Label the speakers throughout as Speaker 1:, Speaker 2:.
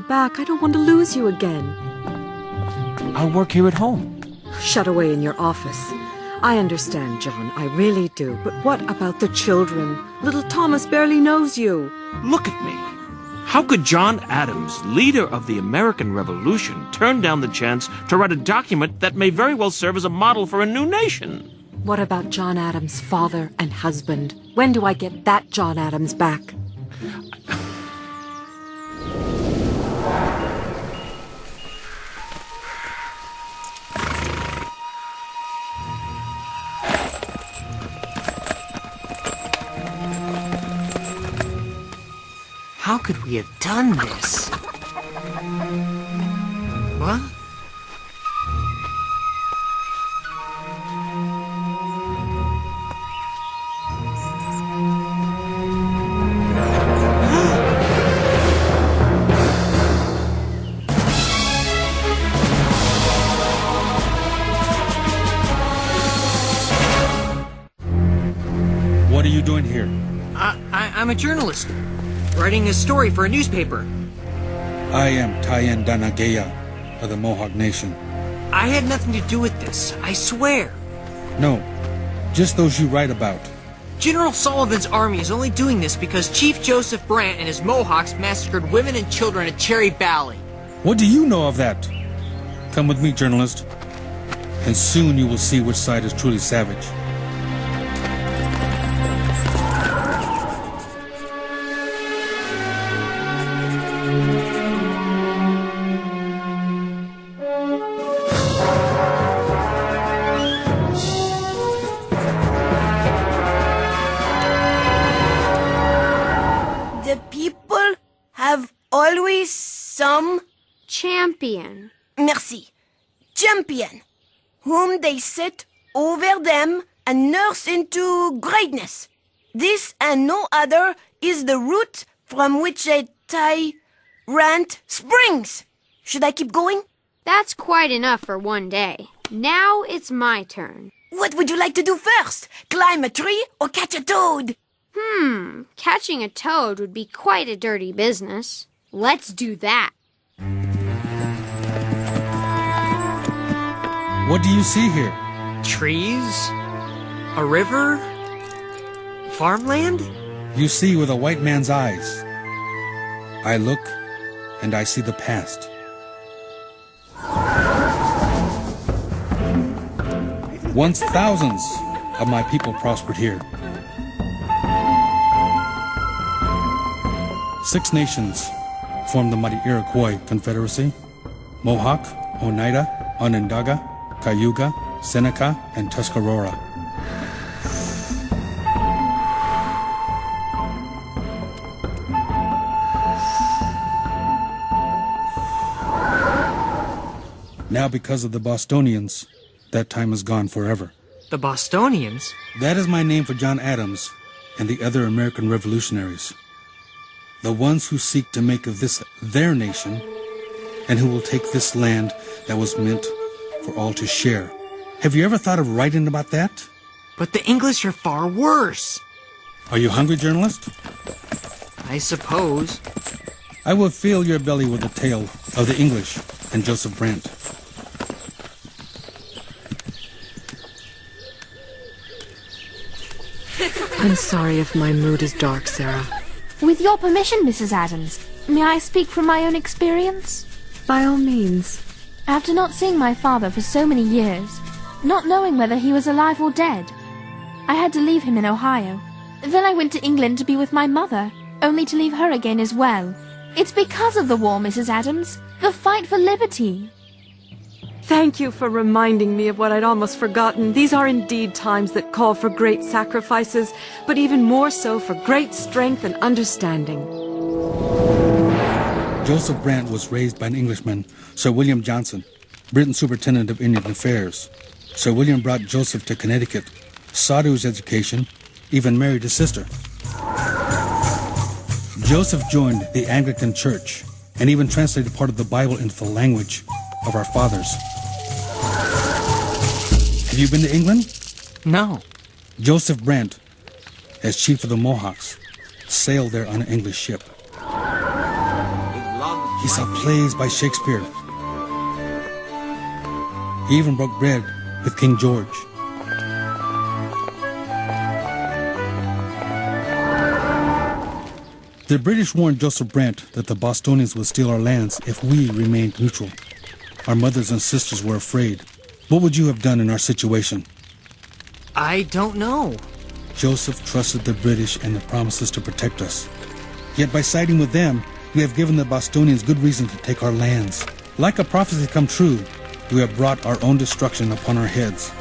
Speaker 1: Back, I don't want to lose you again.
Speaker 2: I'll work here at home.
Speaker 1: Shut away in your office. I understand, John, I really do. But what about the children? Little Thomas barely knows you.
Speaker 2: Look at me. How could John Adams, leader of the American Revolution, turn down the chance to write a document that may very well serve as a model for a new nation?
Speaker 1: What about John Adams' father and husband? When do I get that John Adams back?
Speaker 3: How could we have done this? What?
Speaker 4: What are you doing here?
Speaker 3: I'm a journalist, writing a story for a newspaper.
Speaker 4: I am Tayen Danageya of the Mohawk Nation.
Speaker 3: I had nothing to do with this, I swear.
Speaker 4: No, just those you write about.
Speaker 3: General Sullivan's army is only doing this because Chief Joseph Brant and his Mohawks massacred women and children at Cherry Valley.
Speaker 4: What do you know of that? Come with me, journalist, and soon you will see which side is truly savage.
Speaker 5: The people have always some
Speaker 6: champion.
Speaker 5: Merci. Champion, whom they set over them and nurse into greatness. This and no other is the root from which a tyrant springs. Should I keep going?
Speaker 6: That's quite enough for one day. Now it's my turn.
Speaker 5: What would you like to do first? Climb a tree or catch a toad?
Speaker 6: Catching a toad would be quite a dirty business. Let's do that.
Speaker 4: What do you see here?
Speaker 3: Trees? A river? Farmland?
Speaker 4: You see with a white man's eyes. I look, and I see the past. Once thousands of my people prospered here. 6 nations formed the mighty Iroquois Confederacy: Mohawk, Oneida, Onondaga, Cayuga, Seneca, and Tuscarora. Now, because of the Bostonians, that time is gone forever.
Speaker 3: The Bostonians?
Speaker 4: That is my name for John Adams and the other American revolutionaries. The ones who seek to make of this their nation, and who will take this land that was meant for all to share. Have you ever thought of writing about that?
Speaker 3: But the English are far worse.
Speaker 4: Are you hungry, journalist?
Speaker 3: I suppose.
Speaker 4: I will fill your belly with the tale of the English and Joseph Brant.
Speaker 1: I'm sorry if my mood is dark, Sarah.
Speaker 7: With your permission, Mrs. Adams, may I speak from my own experience?
Speaker 1: By all means.
Speaker 7: After not seeing my father for so many years, not knowing whether he was alive or dead, I had to leave him in Ohio. Then I went to England to be with my mother, only to leave her again as well. It's because of the war, Mrs. Adams, the fight for liberty.
Speaker 1: Thank you for reminding me of what I'd almost forgotten. These are indeed times that call for great sacrifices, but even more so for great strength and understanding.
Speaker 4: Joseph Brant was raised by an Englishman, Sir William Johnson, Britain's Superintendent of Indian Affairs. Sir William brought Joseph to Connecticut, saw to his education, even married his sister. Joseph joined the Anglican Church and even translated part of the Bible into the language of our fathers. Have you been to England?
Speaker 3: No.
Speaker 4: Joseph Brant, as chief of the Mohawks, sailed there on an English ship.
Speaker 8: With love
Speaker 4: He saw plays by Shakespeare. He even broke bread with King George. The British warned Joseph Brant that the Bostonians would steal our lands if we remained neutral. Our mothers and sisters were afraid. What would you have done in our situation?
Speaker 3: I don't know.
Speaker 4: Joseph trusted the British and their promises to protect us. Yet by siding with them, we have given the Bostonians good reason to take our lands. Like a prophecy come true, we have brought our own destruction upon our heads.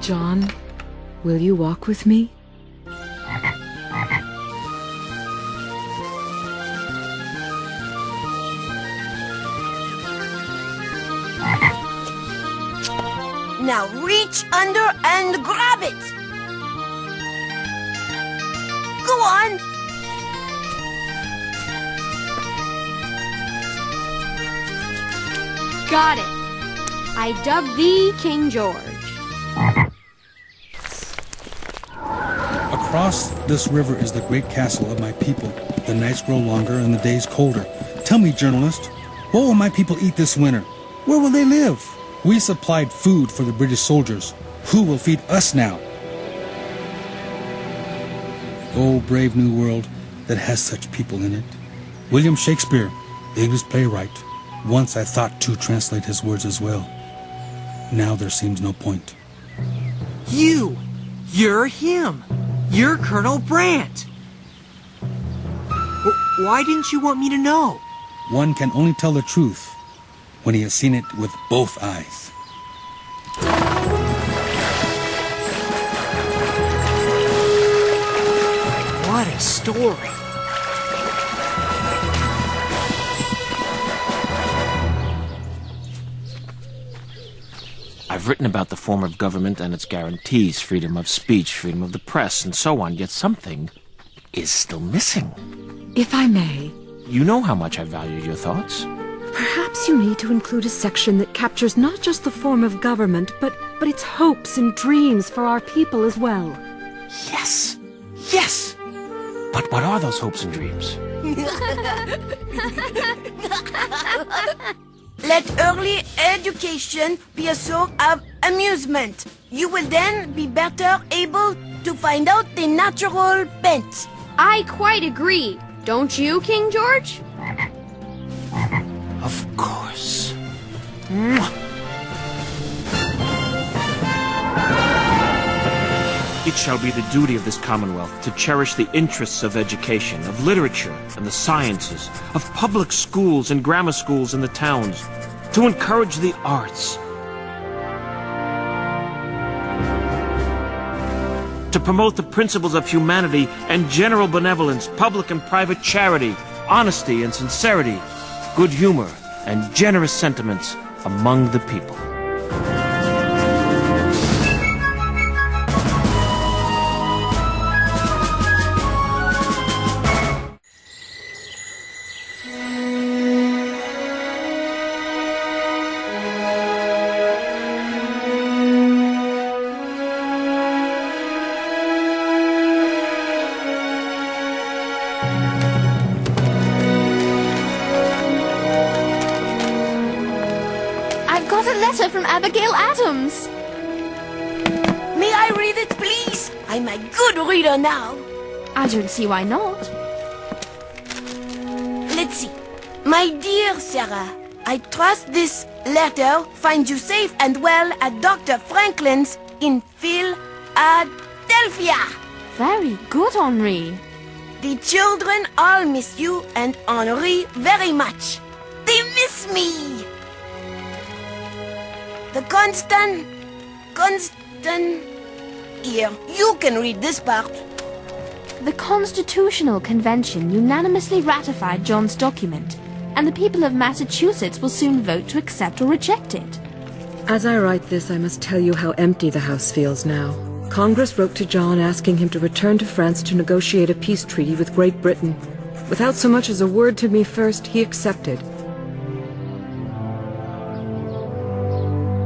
Speaker 1: John, will you walk with me?
Speaker 5: Now reach under and grab it! Go on!
Speaker 6: Got it. I dub thee King George.
Speaker 4: Across this river is the great castle of my people. The nights grow longer and the days colder. Tell me, journalist, what will my people eat this winter? Where will they live? We supplied food for the British soldiers. Who will feed us now? Oh, brave new world that has such people in it. William Shakespeare, the English playwright. Once I thought to translate his words as well. Now there seems no point.
Speaker 3: You're him. You're Colonel Brant. Why didn't you want me to know?
Speaker 4: One can only tell the truth when he has seen it with both eyes.
Speaker 3: What a story.
Speaker 2: I've written about the form of government and its guarantees, freedom of speech, freedom of the press, and so on, yet something is still missing.
Speaker 1: If I may,
Speaker 2: You know how much I value your thoughts.
Speaker 1: perhaps you need to include a section that captures not just the form of government, but its hopes and dreams for our people as well.
Speaker 2: Yes! Yes! But what are those hopes and dreams?
Speaker 5: Let early education be a source of amusement. You will then be better able to find out the natural bent.
Speaker 6: I quite agree. Don't you, King George?
Speaker 2: Of course. It shall be the duty of this Commonwealth to cherish the interests of education, of literature and the sciences, of public schools and grammar schools in the towns, to encourage the arts, to promote the principles of humanity and general benevolence, public and private charity, honesty and sincerity, good humor and generous sentiments among the people.
Speaker 7: From Abigail Adams.
Speaker 5: May I read it, please? I'm a good reader now.
Speaker 7: I don't see why not.
Speaker 5: Let's see. My dear Sarah, I trust this letter finds you safe and well at Dr. Franklin's in Philadelphia.
Speaker 7: Very good, Henri.
Speaker 5: The children all miss you and Henri very much. They miss me. The constant, here, you can read this part.
Speaker 7: The Constitutional Convention unanimously ratified John's document, and the people of Massachusetts will soon vote to accept or reject it.
Speaker 1: As I write this, I must tell you how empty the house feels now. Congress wrote to John asking him to return to France to negotiate a peace treaty with Great Britain. Without so much as a word to me first, he accepted.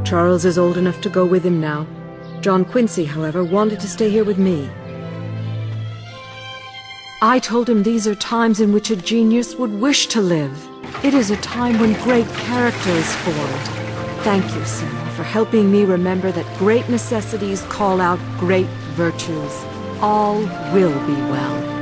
Speaker 1: Charles is old enough to go with him now. John Quincy, however, wanted to stay here with me. I told him these are times in which a genius would wish to live. It is a time when great character is formed. Thank you, Seymour, for helping me remember that great necessities call out great virtues. All will be well.